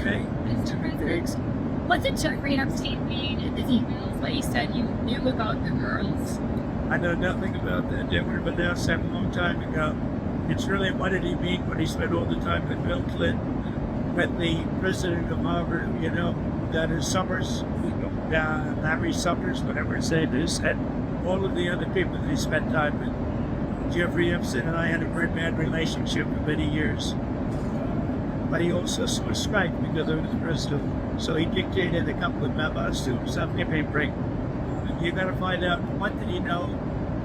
Okay. It's different things. What did Jeffrey Epstein mean in his emails when he said you knew about the girls? I know nothing about that. That would have been announced a long time ago. It's really, what did he mean when he spent all the time with Bill Clinton, with the president of Harvard, that is Summers, Larry Summers, whatever his name is, and all of the other people that he spent time with. Jeffrey Epstein and I had a very bad relationship for many years. But he also saw strike because of his president. So he dictated a couple of memos to some campaign break. You got to find out what did he know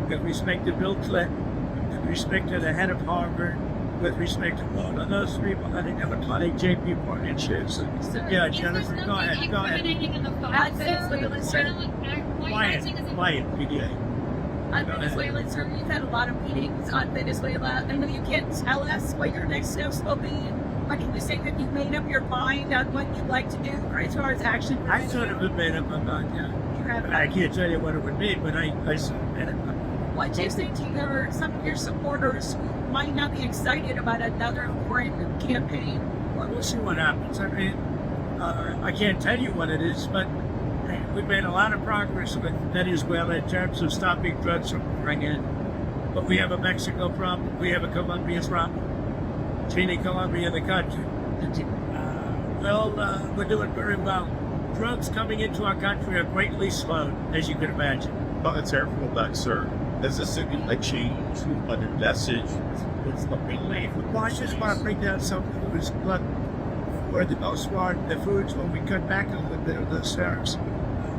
with respect to Bill Clinton, with respect to the head of Harvard, with respect to all of those people that he never money, JP Morgan shares. Yeah, Jennifer, go ahead. Quiet, PDA. On Venezuela, sir, you've had a lot of meetings on Venezuela. I know you can't tell us what your next steps will be. But can you say that you've made up your mind on what you'd like to do as far as action? I sort of have made up my mind, yeah. I can't tell you what it would be, but I sort of made up my mind. What do you say to some of your supporters who might not be excited about another important campaign? Well, we'll see what happens. I mean, I can't tell you what it is, but we've made a lot of progress with Venezuela in terms of stopping drugs from pouring in. But we have a Mexico problem. We have a Colombia problem. Between Colombia and the country. We're doing very well. Drugs coming into our country are greatly slowed, as you can imagine. On the tariff rollback, sir, does this signal a change on the message? Well, I just want to bring down something that was, for the most part, the foods, when we cut back a little bit of those tariffs,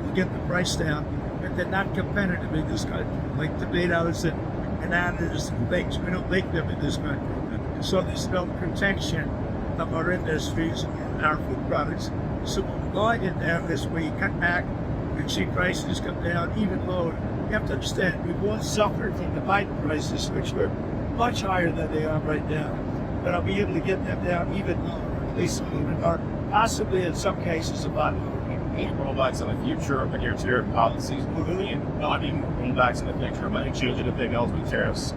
we get the price down, but they're not competitive in this country. Like tomatoes and bananas and bakes, we don't make them in this country. So there's no protection of our industries and our food products. So what we're going in there is we cut back and see prices come down even lower. You have to understand, we've all suffered from the Biden prices, which were much higher than they are right now. But I'll be able to get them down even lower, at least a little bit, or possibly in some cases a lot lower. Rollbacks in the future of your tariff policies, and not even rollbacks in the future, but change anything else with tariffs. I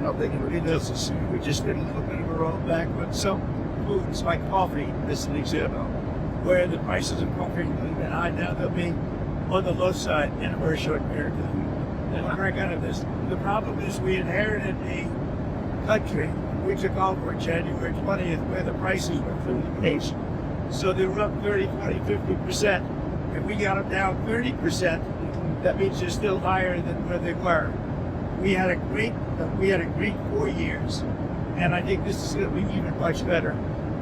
don't think it really does. We just did a little bit of a rollback with some foods like coffee, as an example, where the prices of coffee have been high now. They'll be on the low side in a very short period of time. And we're out of this. The problem is we inherited a country we took over on January 20th where the prices were through the roof. So they were up 30, 40, 50%. And we got them down 30%. That means they're still higher than where they were. We had a great 4 years, and I think this is going to be even much better.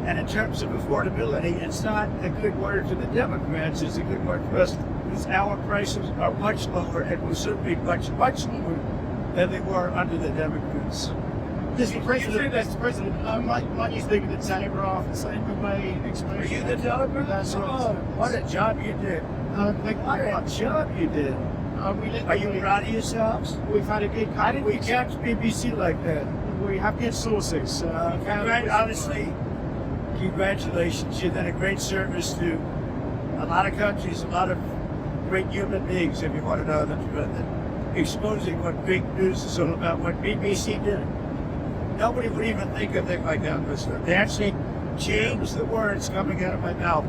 And in terms of affordability, it's not a good word to the Democrats, it's a good word for us, because our prices are much lower and will soon be much, much lower than they were under the Democrats. Mr. President, might you speak of the telegraph the same way? Were you the telegraph? Oh, what a job you did. What a job you did. Are you proud of yourselves? We've had a good... How did we catch BBC like that? We have good sources. Honestly, congratulations. You've done a great service to a lot of countries, a lot of great human beings, if you want to know the truth. Exposing what big news is all about, what BBC did. Nobody would even think of things like that. They actually changed the words coming out of my mouth.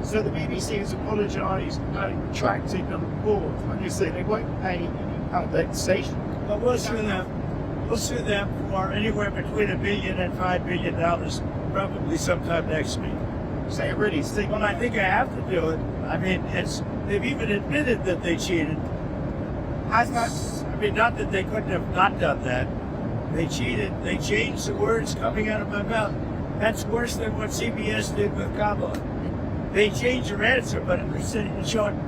So the BBC has apologised and retracted the report when you say they won't pay compensation. But we'll sue them. We'll sue them for anywhere between $1 billion and $5 billion, probably sometime next week. Say it really. Well, I think I have to do it. I mean, they've even admitted that they cheated. Not that they couldn't have not done that. They cheated. They changed the words coming out of my mouth. That's worse than what CBS did with Kamala. They changed her answer, but it was showing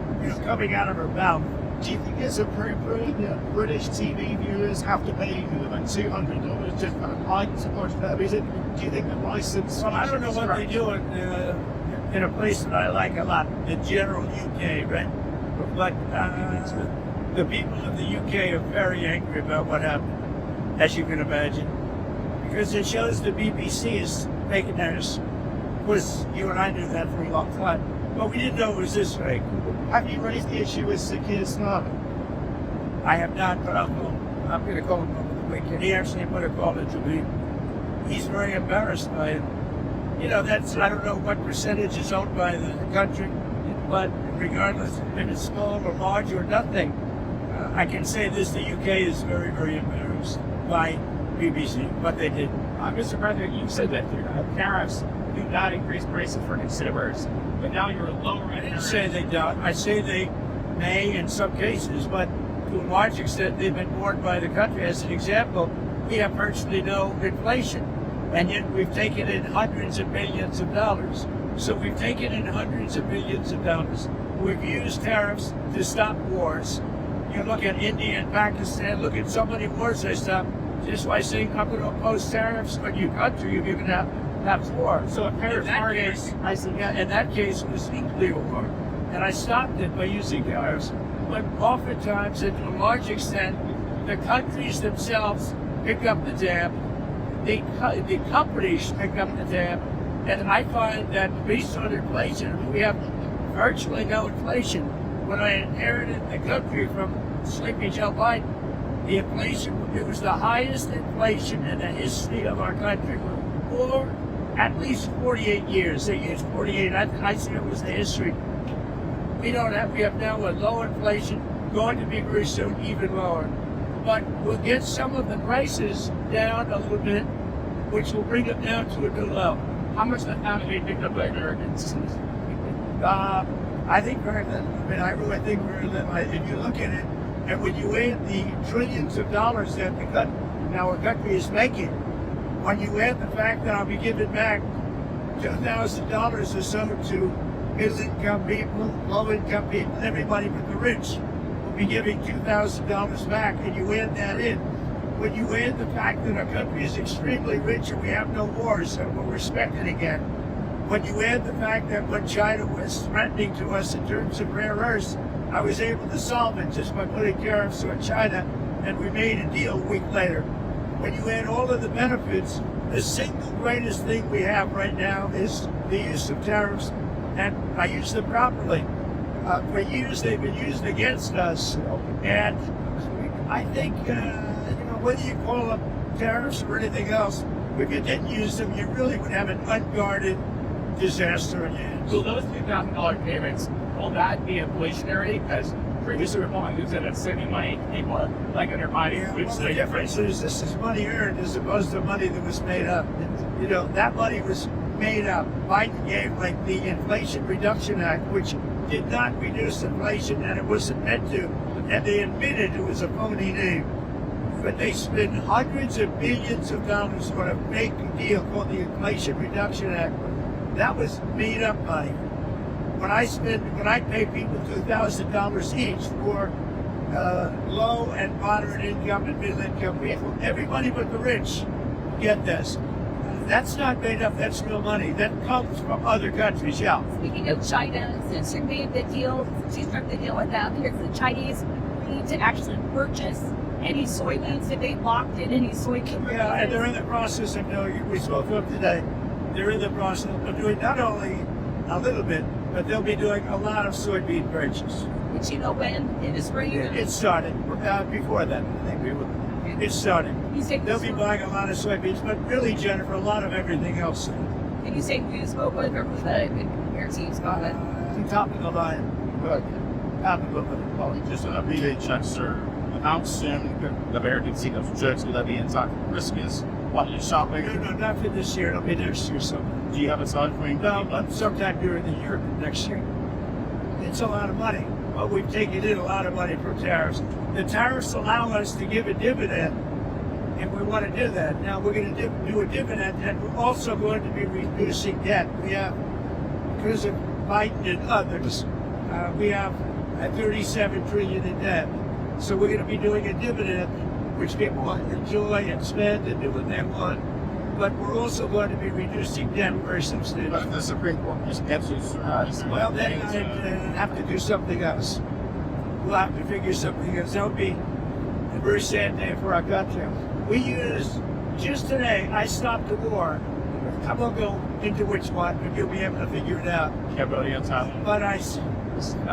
coming out of her mouth. Do you think it's appropriate that British TV viewers have to pay about $200 just for a like to watch television? Do you think the license... Well, I don't know what they do in a place that I like a lot, the general UK, right? But the people of the UK are very angry about what happened, as you can imagine, because it shows the BBC is making theirs. Of course, you and I knew that for a long time, but we didn't know it was this way. Have you raised the issue with Keir Starmer? I have not, but I'm going to call him over the weekend. He actually put a call into me. He's very embarrassed by it. that's, I don't know what percentage is owned by the country, but regardless if it's small or large or nothing, I can say this: the UK is very, very embarrassed by BBC, what they did. Mr. President, you said that tariffs do not increase prices for consumers, but now you're lowering. I didn't say they don't. I say they may in some cases, but to a large extent, they've been borne by the country. As an example, we have virtually no inflation, and yet we've taken in hundreds of billions of dollars. So we've taken in hundreds of billions of dollars. We've used tariffs to stop wars. You look at India and Pakistan, look at so many wars they stopped just by saying, I'm going to oppose tariffs on your country if you're going to have war. So a tariff target. I said, yeah, in that case, it was nuclear war. And I stopped it by using tariffs. But oftentimes, and to a large extent, the countries themselves pick up the tab. The companies pick up the tab. And I find that based on inflation, we have virtually no inflation. When I inherited the country from Sleepy Joe Biden, the inflation, it was the highest inflation in the history of our country for at least 48 years. They used 48. I say it was the history. We have now a low inflation, going to be very soon even lower. But we'll get some of the prices down a little bit, which will bring them down to a new level. How much of that be picked up by Americans? I think very little. I mean, I really think very little. If you look at it, and when you add the trillions of dollars that our country is making, when you add the fact that I'll be giving back $2,000 or so to middle-income people, low-income people, everybody but the rich will be giving $2,000 back, and you add that in. When you add the fact that our country is extremely rich and we have no wars and we're respected again, when you add the fact that when China was threatening to us in terms of rare earths, I was able to solve it just by putting tariffs on China, and we made a deal a week later. When you add all of the benefits, the single greatest thing we have right now is the use of tariffs, and I use them properly. For years they've been used against us, and I think, whether you call them tariffs or anything else, if you didn't use them, you really would have an unguarded disaster in your hands. So those $2,000 payments, will that be inflationary? Because previously Republicans used it as saving money. People like under money. Yeah, well, the difference is this is money earned as opposed to money that was made up. That money was made up. Biden gave like the Inflation Reduction Act, which did not reduce inflation, and it wasn't meant to. And they admitted it was a phony name. But they spend hundreds of billions of dollars on a big deal called the Inflation Reduction Act. That was made up money. When I pay people $2,000 each for low and moderate income and middle income people, everybody but the rich get this. That's not made up, that's real money. That comes from other countries, yeah. Speaking of China, since you made the deal, since you struck the deal with them, here's the Chinese need to actually purchase any soybeans if they locked in any soybean. Yeah, and they're in the process of doing, we spoke of today, they're in the process of doing not only a little bit, but they'll be doing a lot of soybean purchase. But you know when? In the spring? It started before that, I think we were. It started. They'll be buying a lot of soybeans, but really, Jennifer, a lot of everything else. Can you say who spoke with or was that your team spoke with? Top of the line. Good. Top of the line. Just an immediate check, sir. How soon could the American see those checks? Will that be in time for Christmas? What are you shopping? No, not for this year. It'll be next year sometime. Do you have a time frame? No, sometime during the year next year. It's a lot of money. But we've taken in a lot of money from tariffs. The tariffs allow us to give a dividend if we want to do that. Now we're going to do a dividend, and we're also going to be reducing debt. We have, because of Biden and others, we have $37 trillion in debt. So we're going to be doing a dividend, which people want to enjoy and spend and do what they want. But we're also going to be reducing debt very substantially. But the Supreme Court is absolutely well, then I have to do something else. We'll have to figure something else. That would be a very sad day for our country. We used, just today, I stopped the war. I won't go into which one, but you'll be able to figure it out. Cambodia, Thailand. But I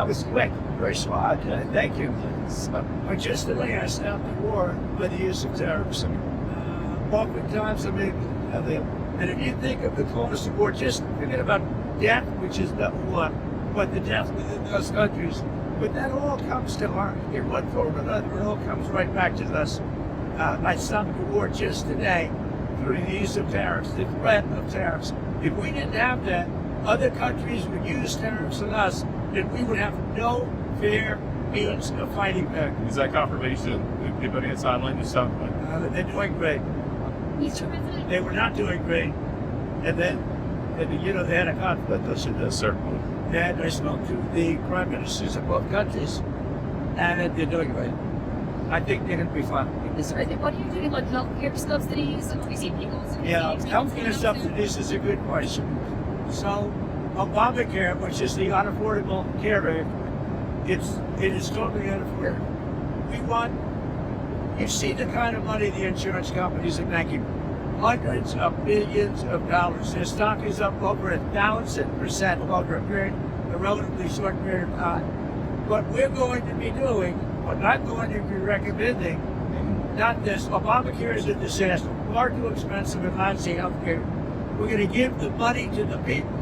was quick, very smart. Thank you. But just today, I stopped the war by the use of tariffs. Oftentimes, I mean, And if you think of the cost of war, just forget about death, which is number one, but the death within those countries. But that all comes to our, in one form or another, it all comes right back to us. I stopped the war just today through the use of tariffs, the threat of tariffs. If we didn't have that, other countries would use tariffs on us, and we would have no fair means of fighting back. Is that confirmation? Anybody has sidelined this stuff? They're doing great. Mr. President, They were not doing great, and then they had a conflict. That's certainly. And I spoke to the prime ministers of both countries, and they're doing great. I think they're going to be fine. Mr. President, what are you doing with healthcare subsidies? We see people. Yeah, healthcare subsidies is a good question. So, Obamacare, which is the Unaffordable Care Act, it is totally unaffordable. We want. You see the kind of money the insurance companies are making. Hundreds of billions of dollars. Their stock is up over 1,000% over a relatively short period of time. What we're going to be doing, what I'm going to be recommending, not this. Obamacare is a disaster, far too expensive and lousy health care. We're going to give the money to the people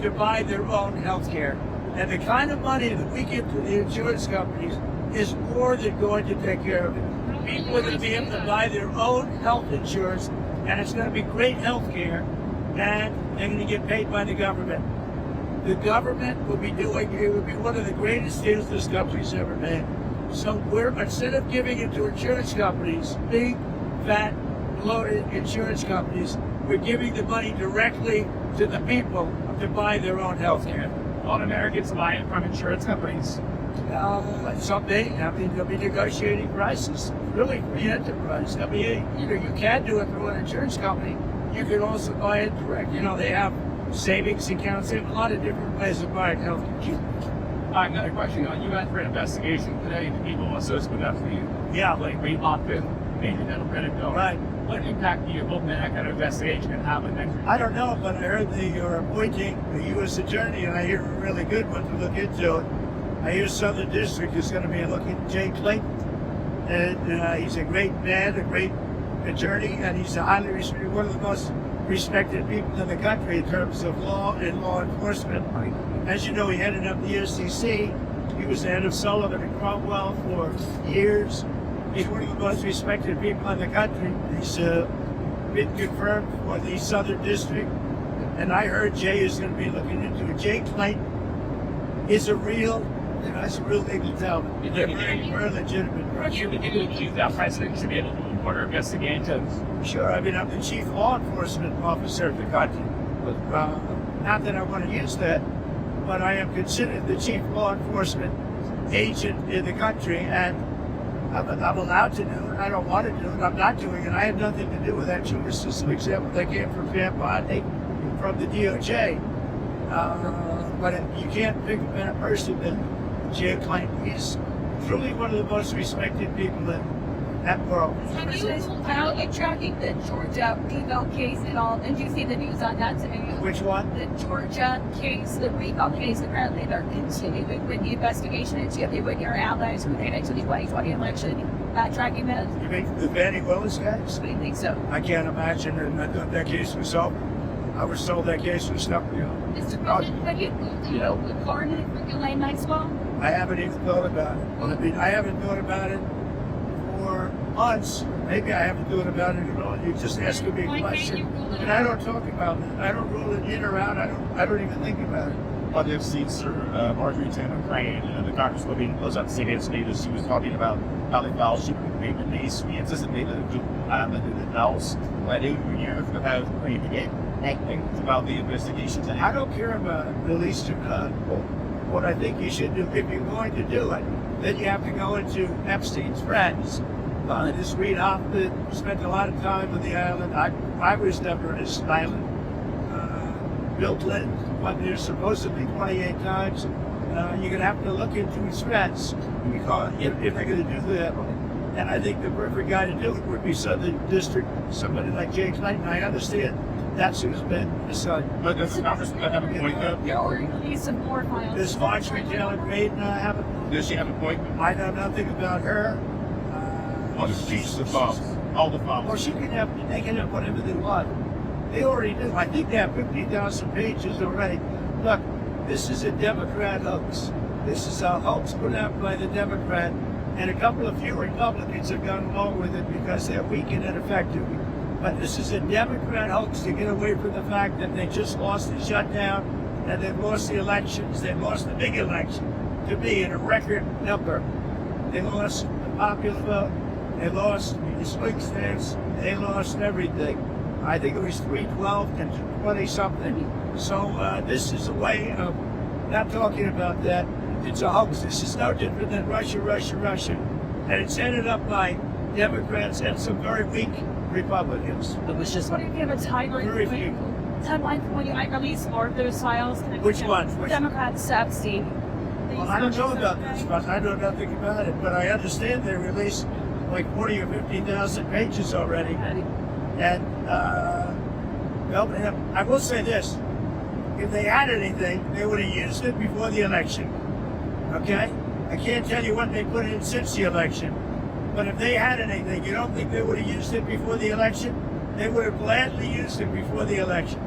to buy their own health care. And the kind of money that we give to the insurance companies is more than going to take care of it. People are going to be able to buy their own health insurance, and it's going to be great health care, and they're going to get paid by the government. The government will be doing, it will be one of the greatest deals this country's ever made. So instead of giving it to insurance companies, big, fat, bloated insurance companies, we're giving the money directly to the people to buy their own health care. All Americans buy it from insurance companies. Someday, they'll be negotiating prices. Really, free enterprise. I mean, you can do it through an insurance company. You can also buy it direct. They have savings accounts. They have a lot of different ways of buying health care. Another question. You went for an investigation today. The people associated with Epstein. Yeah. Like Reed Lockton, Major Dental Credit Bill. Right. What impact do you hope that kind of investigation can have on next year? I don't know, but I heard that you're appointing a U.S. attorney, and I hear a really good one to look into it. I hear Southern District is going to be looking at Jay Clayton, and he's a great man, a great attorney, and he's a highly respected, one of the most respected people in the country in terms of law and law enforcement. As you know, he headed up the SEC. He was the head of Sullivan and Cromwell for years. He's one of the most respected people in the country. He's been confirmed for the Southern District, and I heard Jay is going to be looking into it. Jay Clayton is a real legal talent. They're very legitimate. You believe that president should be able to order investigations? Sure, I'm the chief law enforcement officer of the country. Not that I want to use that, but I am considered the chief law enforcement agent in the country, and I'm allowed to do it. I don't want to do it. I'm not doing it. I had nothing to do with that jury system, except they came from Van Bondi, from the DOJ. But you can't pick a better person than Jay Clayton. He's truly one of the most respected people in that world. Have you tracking the Georgia recall case at all? Did you see the news on that today? Which one? The Georgia case, the recall case. Apparently, they're continuing with the investigation into if they with your allies who they to the 2020 election. Tracking that. You mean the Vanny Willis case? I think so. I can't imagine that case was over. I was told that case was stuck. Mr. President, have you with Coroner for Elaine Maxwell? I haven't even thought about it. I mean, I haven't thought about it for months. Maybe I haven't thought about it at all. You just asking me a question, and I don't talk about it. I don't rule it in or out. I don't even think about it. On the seats, Marjorie Taylor Greene, the Congresswoman was at CNN's leaders. She was talking about how they felt she would be released. We anticipated that the House, but you have things about the investigations. I don't care about release or not. What I think you should do, if you're going to do it, then you have to go into Epstein's friends. This Reed Hoffman spent a lot of time on the island. I was never on this island. Bill Clinton went there supposedly 28 times. You're going to have to look into his friends because if they're going to do that. And I think the perfect guy to do it would be Southern District, somebody like Jay Clayton. I understand that's who's been assigned. But does the Congressman have a point though? Yeah, or release some more files. Does Marjorie Taylor Greene have a Does she have a point? I know nothing about her. She's the boss. All the Well, followers. they can have whatever they want. They already do. I think they have 50,000 pages already. Look, this is a Democrat hoax. This is a hoax put out by the Democrat, and a couple of few Republicans have gone along with it because they're weak and ineffective. But this is a Democrat hoax to get away from the fact that they just lost the shutdown and they've lost the elections. They lost the big election to be in a record number. They lost the popular vote. They lost the swing states. They lost everything. I think it was 312 to 20 something. So this is a way of not talking about that. It's a hoax. This is no different than Russia. And it's headed up by Democrats and some very weak Republicans. I was just wondering if you have a Very few. timeline for when you might release more of those files. Which ones? Democrats to Epstein. Well, I don't know about this, but I know nothing about it. But I understand they released like 40 or 50,000 pages already. And well, I will say this: if they had anything, they would have used it before the election. Okay? I can't tell you what they put in since the election, but if they had anything, you don't think they would have used it before the election? They would have gladly used it before the election.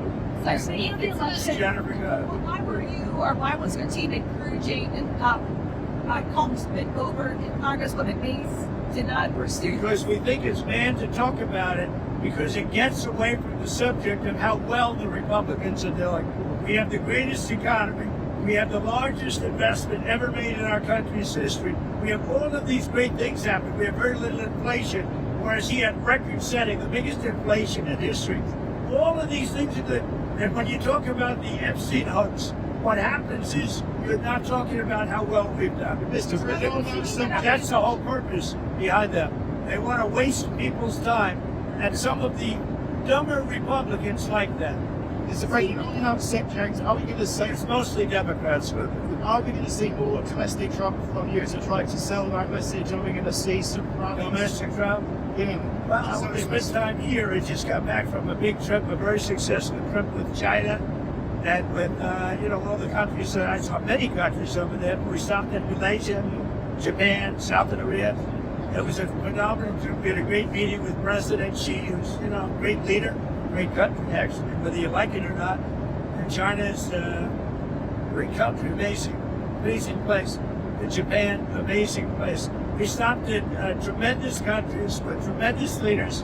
So speaking of the election, Jennifer, go ahead. why were you or why was your team encouraging Congressman over in Congress when it means to not pursue? Because we think it's banned to talk about it because it gets away from the subject of how well the Republicans are doing. We have the greatest economy. We have the largest investment ever made in our country's history. We have all of these great things happening. We have very little inflation, whereas he had record-setting, the biggest inflation in history. All of these things are good. And when you talk about the Epstein hoax, what happens is you're not talking about how well we've done. Mr. President, That's the whole purpose behind them. They want to waste people's time, and some of the dumber Republicans like that. Mr. President, you know, subjects, are we going to see, It's mostly Democrats. are we going to see more domestic Trump from you to try to sell that message? Are we going to see some Domestic Trump. Yeah. Well, I spent time here. I just got back from a big trip, a very successful trip with China, and with all the countries. I saw many countries over there. We stopped in Malaysia, Japan, South Korea. It was a phenomenal trip. We had a great meeting with President Xi, who's a great leader, great country actually, whether you like it or not. And China is a great country, amazing place. And Japan, amazing place. We stopped in tremendous countries with tremendous leaders,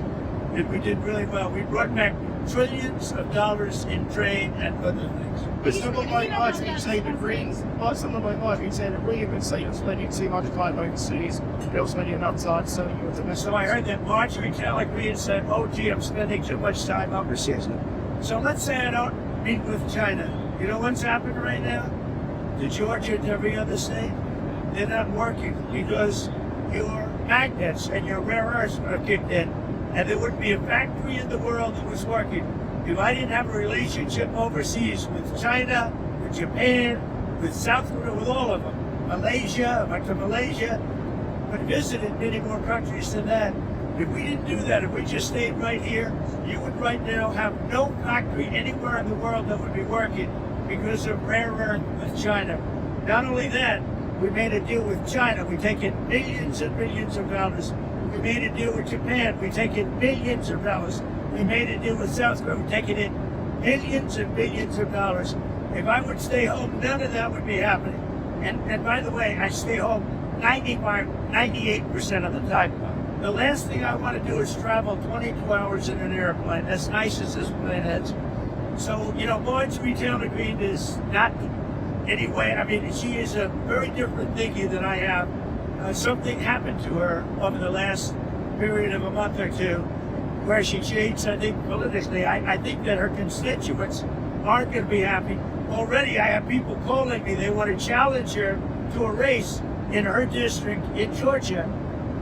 and we did really well. We brought back trillions of dollars in trade and other things. But someone like Martin say the Greens, someone like Martin say the Greens would say you're spending too much time overseas, you're spending enough time selling your domestic. So I heard that Marjorie Taylor Greene said, "Oh, gee, I'm spending too much time overseas." So let's say I don't meet with China. You know what's happening right now? To Georgia and every other state, they're not working because your magnets and your rare earths are kicked in, and there wouldn't be a factory in the world that was working if I didn't have a relationship overseas with China, with Japan, with South Korea, with all of them. Malaysia, I went to Malaysia, but visited many more countries than that. If we didn't do that, if we just stayed right here, you would right now have no factory anywhere in the world that would be working because of rare earth with China. Not only that, we made a deal with China. We take in billions and billions of dollars. We made a deal with Japan. We take in billions of dollars. We made a deal with South Korea. We take in billions and billions of dollars. If I would stay home, none of that would be happening. And by the way, I stay home 98% of the time. The last thing I want to do is travel 22 hours in an airplane, as nice as this plane is. So, Marjorie Taylor Greene is not anyway. I mean, she is a very different thinking than I have. Something happened to her over the last period of a month or two where she changed, I think, politically. I think that her constituents aren't going to be happy. Already, I have people calling me. They want to challenge her to a race in her district in Georgia.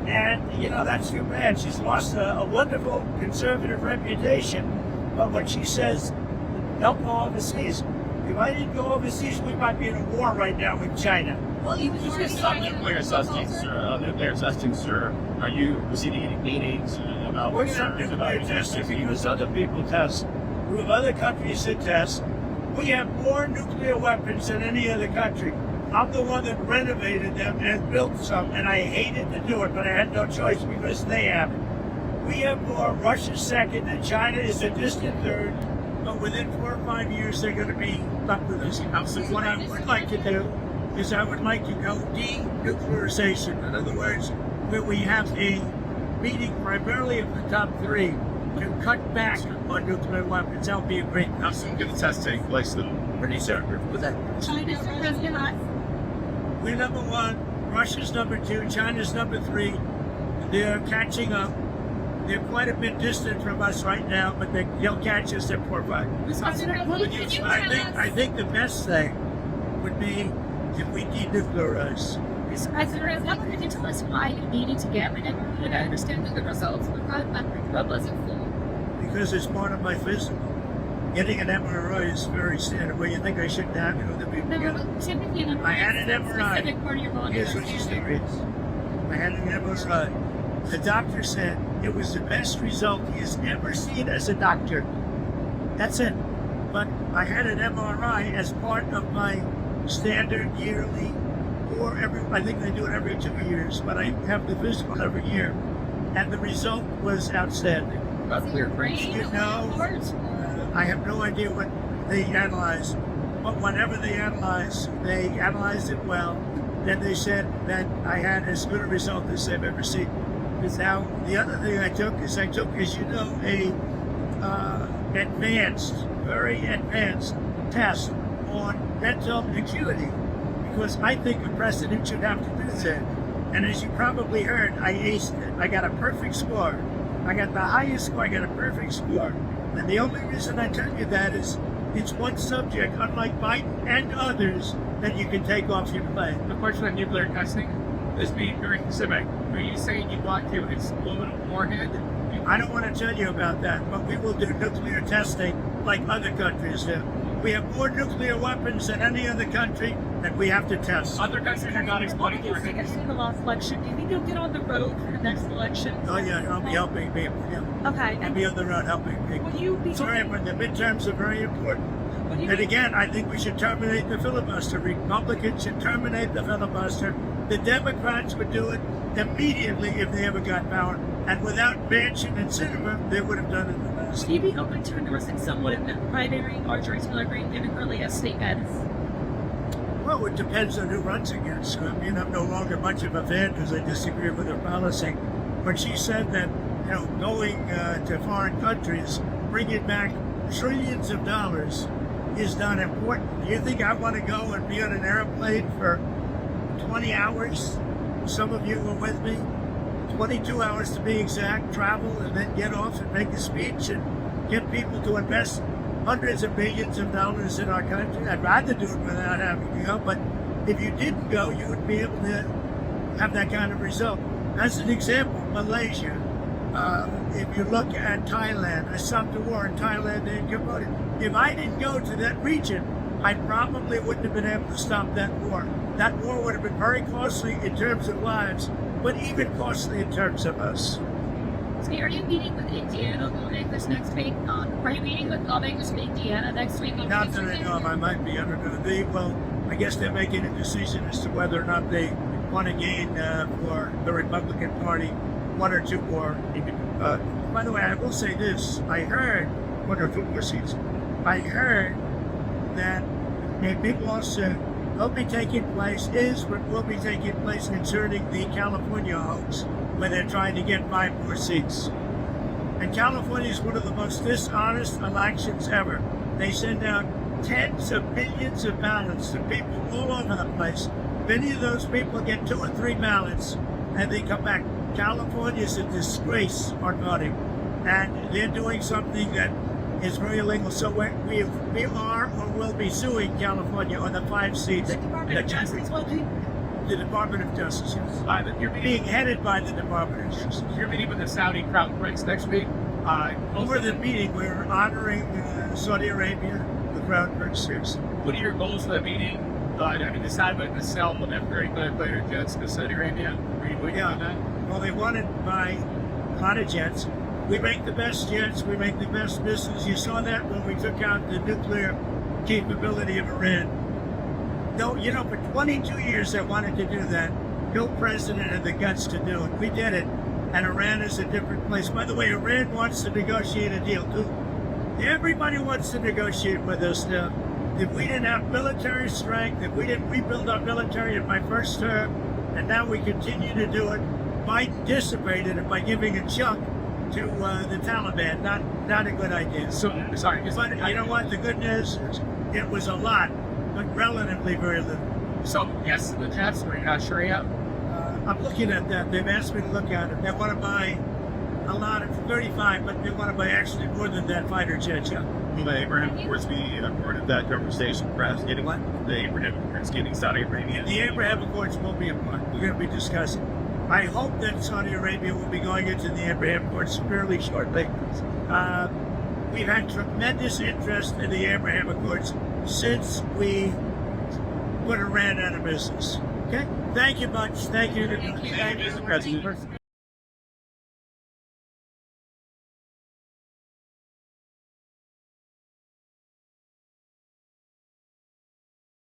And, that's too bad. She's lost a wonderful conservative reputation. But when she says, don't go overseas, if I didn't go overseas, we might be in a war right now with China. Well, even Is there some nuclear testing, sir? Are you receiving any meetings about We're not nuclear testing because other people test. We have other countries that test. We have more nuclear weapons than any other country. I'm the one that renovated them and built some, and I hated to do it, but I had no choice because they have it. We have more. Russia's second, and China is a distant third. within 4 or 5 years, they're going to be up with us. So what I would like to do is I would like to go denuclearization. In other words, where we have a meeting primarily of the top 3 to cut back on nuclear weapons. That would be a great. How soon can the test take place, though? Pretty soon. China's president. We're number 1, Russia's number 2, China's number 3. They're catching up. They're quite a bit distant from us right now, but they'll catch us at 4 or 5. I think the best thing would be if we denuclearize. Mr. President, how could you tell us why you needed to get rid of it? I understand that the results were good, but the club wasn't full. Because it's part of my physical. Getting an MRI is very standard. Well, you think I shouldn't have it with the people? Typically, I had an MRI. specific part of your body. Here's what you think it is. I had an MRI. The doctor said it was the best result he has ever seen as a doctor. That's it. But I had an MRI as part of my standard yearly, or I think they do it every 2 years, but I have the physical every year. And the result was outstanding. Your brain, You know, I have no idea what they analyzed, but whatever they analyzed it well. Then they said that I had as good a result as they've ever seen. Now, the other thing I took, as you know, a very advanced test on mental acuity, because I think a president should have to do that. And as you probably heard, I aced it. I got a perfect score. I got the highest score. I got a perfect score. And the only reason I tell you that is it's one subject, unlike Biden and others, that you can take off your plate. The question of nuclear testing is being very specific. Are you saying you want to explode a warhead? I don't want to tell you about that, but we will do nuclear testing like other countries do. We have more nuclear weapons than any other country that we have to test. Other countries are not exploding warheads. the last election. Do you think you'll get on the road for the next election? Oh yeah, I'll be helping people. Yeah. Okay. I'll be on the road helping people. Will you be It's very important. The midterms are very important. And again, I think we should terminate the filibuster. Republicans should terminate the filibuster. The Democrats would do it immediately if they ever got power. And without Manchin and Sinema, they would have done it in the past. Would you be open to endorsing someone in the primary or during Hillary given early as state head? Well, it depends on who runs against her. I mean, I'm no longer much of a fan because I disagree with her policy. When she said that, going to foreign countries, bringing back trillions of dollars is not important. Do you think I want to go and be on an airplane for 20 hours? Some of you were with me. 22 hours to be exact, travel and then get off and make a speech and get people to invest hundreds of millions of dollars in our country. I'd rather do it without having to go, but if you didn't go, you would be able to have that kind of result. As an example, Malaysia, if you look at Thailand, I stopped the war in Thailand and Cambodia. If I didn't go to that region, I probably wouldn't have been able to stop that war. That war would have been very costly in terms of lives, but even costly in terms of us. So are you meeting with Indiana lawmakers next week? Are you meeting with lawmakers from Indiana next week? Not that I know of. I might be. I don't know. Well, I guess they're making a decision as to whether or not they want to gain for the Republican Party 1 or 2 more. By the way, I will say this. I heard 1 or 2 more seats. I heard that a big lawsuit will be taking place concerning the California hoax, where they're trying to get 5 more seats. And California is one of the most dishonest elections ever. They send out tens of millions of ballots to people all over the place. Many of those people get 2 or 3 ballots, and they come back. California is a disgrace on voting, and they're doing something that is very illegal. So we are or will be suing California on the 5 seats. The Department of Justice will be. The Department of Justice, yes. You're Being headed by the Department of Justice. You're meeting with the Saudi Crown Prince next week. Over the meeting, we're honoring Saudi Arabia, the Crown Prince. What are your goals for the meeting? The Saudi would sell them very good fighter jets to Saudi Arabia. Are you waiting on that? Well, they wanted to buy a lot of jets. We make the best jets. We make the best missiles. You saw that when we took out the nuclear capability of Iran. No, for 22 years they wanted to do that. No president had the guts to do it. We did it, and Iran is a different place. By the way, Iran wants to negotiate a deal too. Everybody wants to negotiate with us now. If we didn't have military strength, if we didn't rebuild our military in my first term, and now we continue to do it, Biden dissipated it by giving a chunk to the Taliban. Not a good idea. So, sorry. But you know what? The good news is it was a lot, but relatively very little. So, yes, the jets, we're not sure yet. I'm looking at that. They've asked me to look at it. They want to buy a lot of 35, but they want to buy actually more than that fighter jet. Yeah. The Abraham Accords be a part of that conversation, perhaps getting What? the Abraham Accords getting Saudi Arabia. The Abraham Accords will be a part. We're going to be discussing. I hope that Saudi Arabia will be going into the Abraham Accords fairly shortly. We've had tremendous interest in the Abraham Accords since we put Iran out of business. Okay? Thank you much. Thank you. Thank you. Mr. President.